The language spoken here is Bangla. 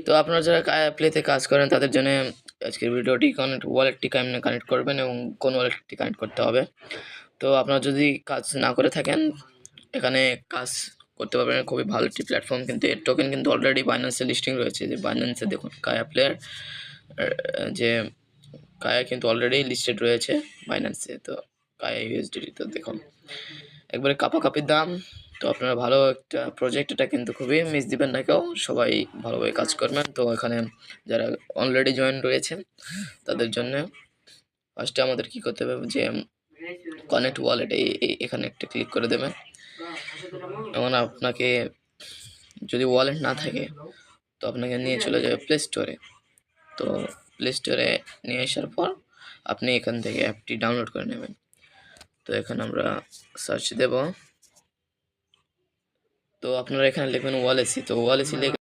তো আপনারা যারা কায়া প্লেতে কাজ করেন তাদের জন্য আজকের ভিডিওটি ওয়ালেটটি কেমনে কানেক্ট করবেন এবং কোন ওয়ালেটটি কানেক্ট করতে হবে। তো আপনারা যদি কাজ না করে থাকেন এখানে কাজ করতে পারবেন। খুবই ভালো একটি প্ল্যাটফর্ম, কিন্তু এর টোকেন কিন্তু অলরেডি বাইন্যান্সে লিস্টিং রয়েছে। যে বাইন্যান্সে দেখুন কায়া প্লেয়ার যে কায়া কিন্তু অলরেডি লিস্টেড রয়েছে বাইন্যান্সে। তো কায়া ইউএসডিটি তো দেখুন একবারে কাপাকাপির দাম। তো আপনারা ভালো একটা প্রজেক্ট, এটা কিন্তু খুবই মিস দিবেন না কেউ, সবাই ভালোভাবে কাজ করবেন। তো এখানে যারা অলরেডি জয়েন রয়েছেন তাদের জন্য ফার্স্টে আমাদের কি করতে হবে যে কানেক্ট ওয়ালেট এখানে একটা ক্লিক করে দেবেন। এবং আপনাকে যদি ওয়ালেট না থাকে তো আপনাকে নিয়ে চলে যাবে প্লে স্টোরে। তো প্লে স্টোরে নিয়ে আসার পর আপনি এখান থেকে অ্যাপটি ডাউনলোড করে নেবেন। তো এখানে আমরা সার্চ দেব। তো আপনারা এখানে লিখবেন ওয়ালেসি। তো ওয়ালেসি লিখে